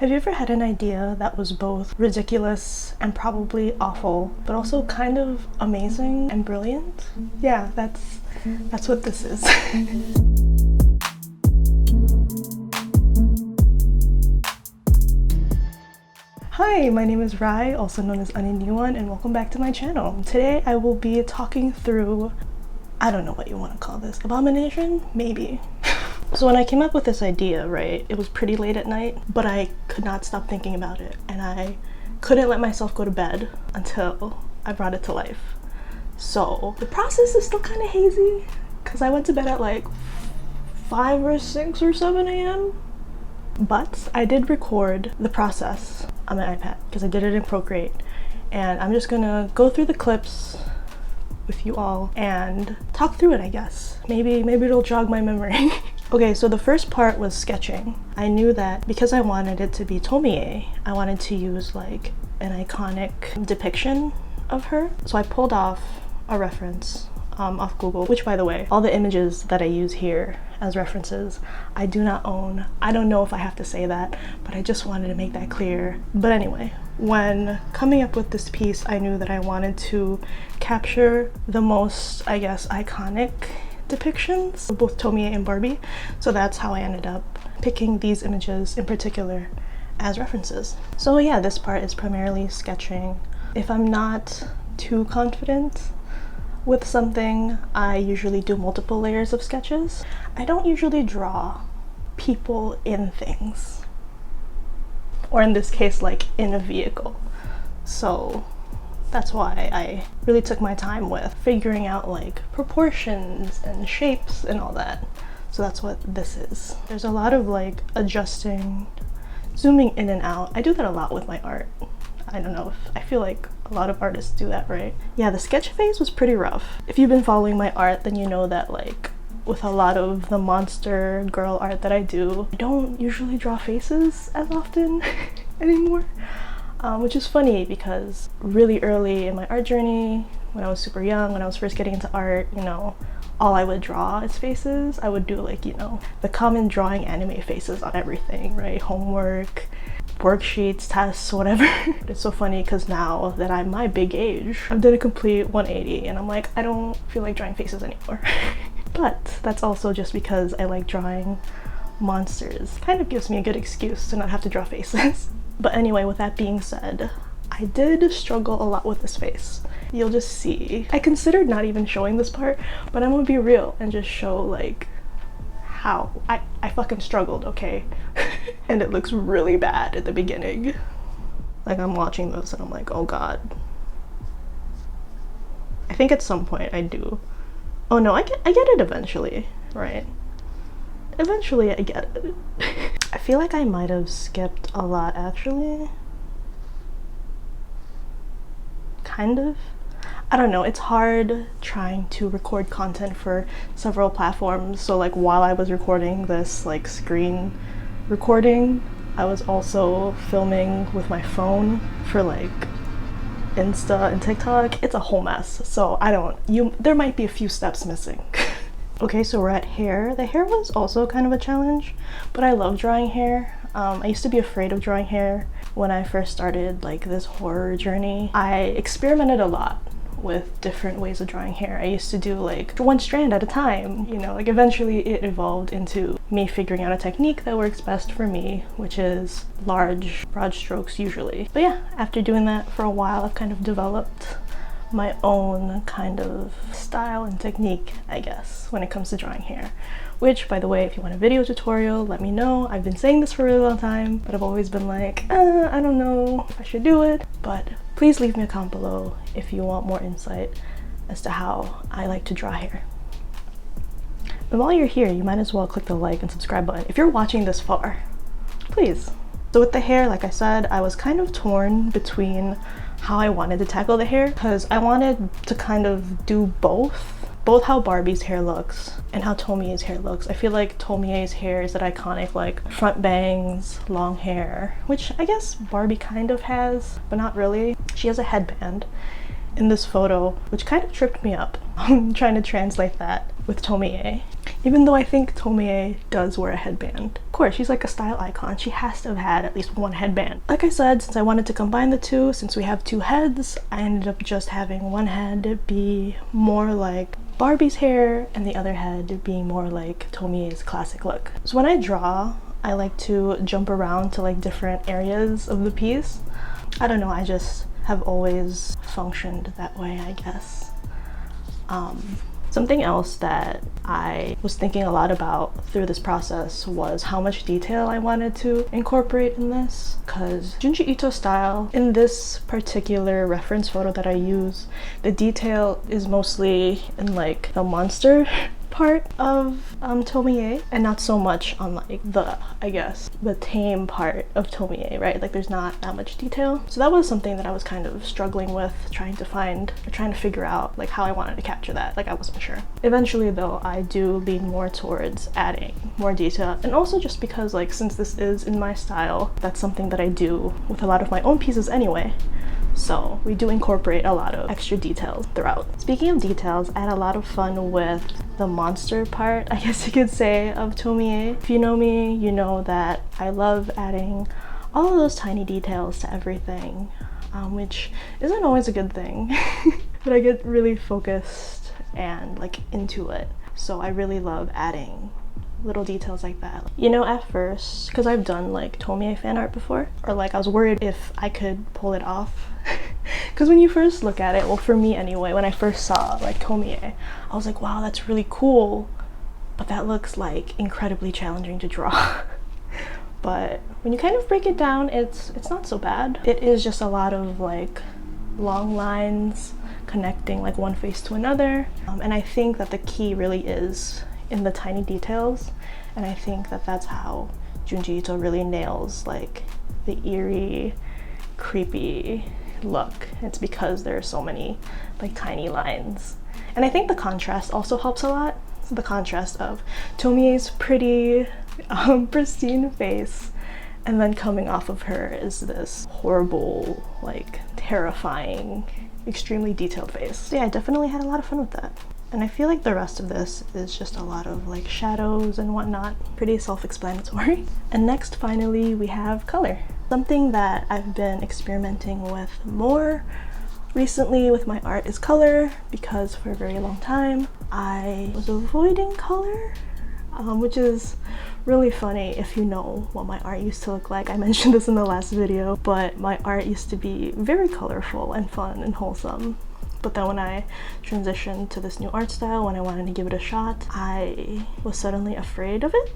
Have you ever had an idea that was both ridiculous and probably awful, but also kind of amazing and brilliant? Yeah, that's what this is. Hi, my name is Rai, also known as One, and welcome back to my channel. Today I will be talking through, I don't know what you want to call this, abomination? Maybe. So when I came up with this idea, right, it was pretty late at night, but I could not stop thinking about it, and I couldn't let myself go to bed until I brought it to life. So the process is still kind of hazy, because I went to bed at like 5 or 6 or 7 a.m. But I did record the process on my iPad, because I did it in Procreate, and I'm just gonna go through the clips with you all and talk through it, I guess. Maybe it'll jog my memory. Okay, so the first part was sketching. I knew that because I wanted it to be tomie, I wanted to use like an iconic depiction of her. So I pulled off a reference off Google, which, by the way, all the images that I use here as references, I do not own. I don't know if I have to say that, but I just wanted to make that clear. But anyway, when coming up with this piece, I knew that I wanted to capture the most, I guess, iconic depictions of both Tomie and Barbie. So that's how I ended up picking these images in particular as references. So yeah, this part is primarily sketching. If I'm not too confident with something, I usually do multiple layers of sketches. I don't usually draw people in things, or in this case, like in a vehicle. So that's why I really took my time with figuring out like proportions and shapes and all that. So that's what this is. There's a lot of like adjusting, zooming in and out. I do that a lot with my art. I don't know if I feel like a lot of artists do that, right? Yeah, the sketch phase was pretty rough. If you've been following my art, then you know that like with a lot of the monster girl art that I do, I don't usually draw faces as often anymore. Which is funny because really early in my art journey, when I was super young, when I was first getting into art, you know, all I would draw is faces. I would do like, you know, the common drawing anime faces on everything, right? Homework, worksheets, tests, whatever. It's so funny because now that I'm my big age, I've done a complete 180 and I'm like, I don't feel like drawing faces anymore. But that's also just because I like drawing monsters. Kind of gives me a good excuse to not have to draw faces. But anyway, with that being said, I did struggle a lot with this face. You'll just see. I considered not even showing this part, but I'm gonna be real and just show like how I fucking struggled, okay? And it looks really bad at the beginning. Like I'm watching this and I'm like, oh god. I think at some point I do. Oh no, I get it eventually, right? Eventually I get it. I feel like I might have skipped a lot actually. Kind of. I don't know, it's hard trying to record content for several platforms. So like while I was recording this like screen recording, I was also filming with my phone for like Insta and TikTok. It's a whole mess. So there might be a few steps missing. Okay, so we're at hair. The hair was also kind of a challenge, but I love drawing hair. I used to be afraid of drawing hair when I first started like this horror journey. I experimented a lot with different ways of drawing hair. I used to do like one strand at a time, you know, like eventually it evolved into me figuring out a technique that works best for me, which is large, broad strokes usually. But yeah, after doing that for a while, I've kind of developed my own kind of style and technique, I guess, when it comes to drawing hair. Which, by the way, if you want a video tutorial, let me know. I've been saying this for a really long time, but I've always been like, I don't know if I should do it. But please leave me a comment below if you want more insight as to how I like to draw hair. And while you're here, you might as well click the like and subscribe button if you're watching this far, please. So with the hair, like I said, I was kind of torn between how I wanted to tackle the hair, because I wanted to kind of do both how Barbie's hair looks and how Tomie's hair looks. I feel like Tomie's hair is that iconic like front bangs, long hair, which I guess Barbie kind of has, but not really. She has a headband in this photo, which kind of tripped me up. I'm trying to translate that with Tomie. Even though I think Tomie does wear a headband. Of course, she's like a style icon. She has to have had at least one headband. Like I said, since I wanted to combine the two, since we have two heads, I ended up just having one head be more like Barbie's hair and the other head being more like Tomie's classic look. So when I draw, I like to jump around to like different areas of the piece. I don't know, I just have always functioned that way, I guess. Something else that I was thinking a lot about through this process was how much detail I wanted to incorporate in this, because Junji Ito style, in this particular reference photo that I use, the detail is mostly in like the monster part of Tomie, and not so much on like the, I guess, the tame part of Tomie, right? Like there's not that much detail. So that was something that I was kind of struggling with, trying to figure out like how I wanted to capture that. Like I wasn't sure. Eventually though, I do lean more towards adding more detail, and also just because like since this is in my style, that's something that I do with a lot of my own pieces anyway. So we do incorporate a lot of extra details throughout. Speaking of details, I had a lot of fun with the monster part, I guess you could say, of Tomie. If you know me, you know that I love adding all of those tiny details to everything, which isn't always a good thing, but I get really focused and like into it. So I really love adding little details like that. You know, at first, because I've done like Tomie fan art before, or like I was worried if I could pull it off. Because when you first look at it, well for me anyway, when I first saw like Tomie, I was like, wow, that's really cool, but that looks like incredibly challenging to draw. But when you kind of break it down, it's not so bad. It is just a lot of like long lines connecting like one face to another, and I think that the key really is in the tiny details, and I think that that's how Junji Ito really nails like the eerie, creepy look. It's because there are so many like tiny lines, and I think the contrast also helps a lot. So the contrast of Tomie's pretty pristine face, and then coming off of her is this horrible, like terrifying, extremely detailed face. So yeah, I definitely had a lot of fun with that. And I feel like the rest of this is just a lot of like shadows and whatnot, pretty self-explanatory. And next, finally, we have color. Something that I've been experimenting with more recently with my art is color, because for a very long time I was avoiding color, which is really funny if you know what my art used to look like. I mentioned this in the last video, but my art used to be very colorful and fun and wholesome. But then when I transitioned to this new art style, when I wanted to give it a shot, I was suddenly afraid of it,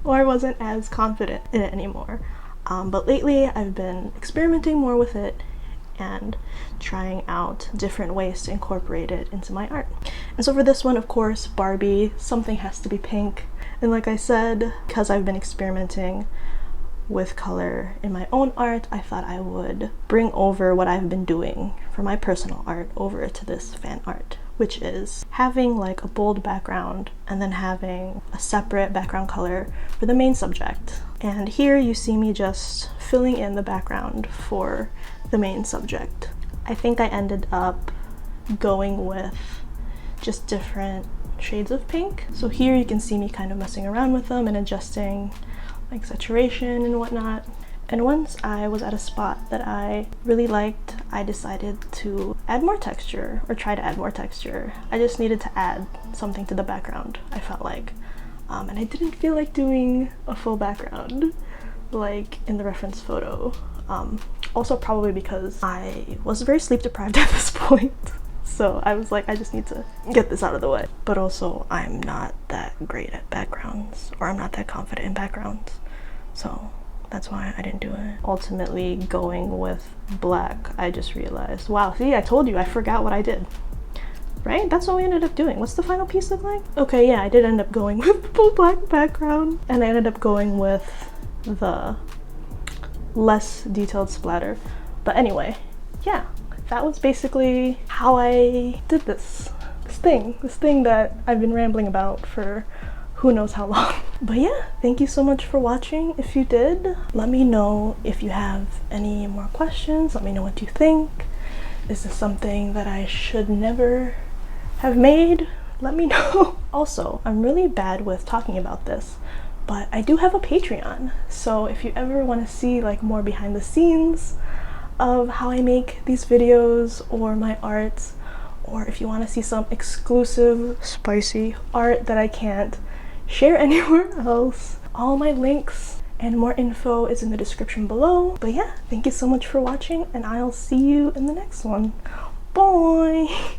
or I wasn't as confident in it anymore. But lately I've been experimenting more with it and trying out different ways to incorporate it into my art. And so for this one, of course, Barbie, something has to be pink. And like I said, because I've been experimenting with color in my own art, I thought I would bring over what I've been doing for my personal art over to this fan art, which is having like a bold background and then having a separate background color for the main subject. And here you see me just filling in the background for the main subject. I think I ended up going with just different shades of pink. So here you can see me kind of messing around with them and adjusting like saturation and whatnot. And once I was at a spot that I really liked, I decided to add more texture, or try to add more texture. I just needed to add something to the background, I felt like. And I didn't feel like doing a full background like in the reference photo. Also probably because I was very sleep deprived at this point. So I was like, I just need to get this out of the way. But also I'm not that great at backgrounds, or I'm not that confident in backgrounds. So that's why I didn't do it. Ultimately going with black, I just realized, wow, see, I told you, I forgot what I did. Right? That's what we ended up doing. What's the final piece look like? Okay, yeah, I did end up going with the full black background, and I ended up going with the less detailed splatter. But anyway, yeah, that was basically how I did this thing that I've been rambling about for who knows how long. But yeah, thank you so much for watching. If you did, let me know if you have any more questions. Let me know what you think. Is this something that I should never have made? let me know. Also, I'm really bad with talking about this, but I do have a Patreon. So if you ever want to see like more behind the scenes of how I make these videos or my art, or if you want to see some exclusive spicy art that I can't share anywhere else, all my links and more info is in the description below. But yeah, thank you so much for watching, and I'll see you in the next one. Bye!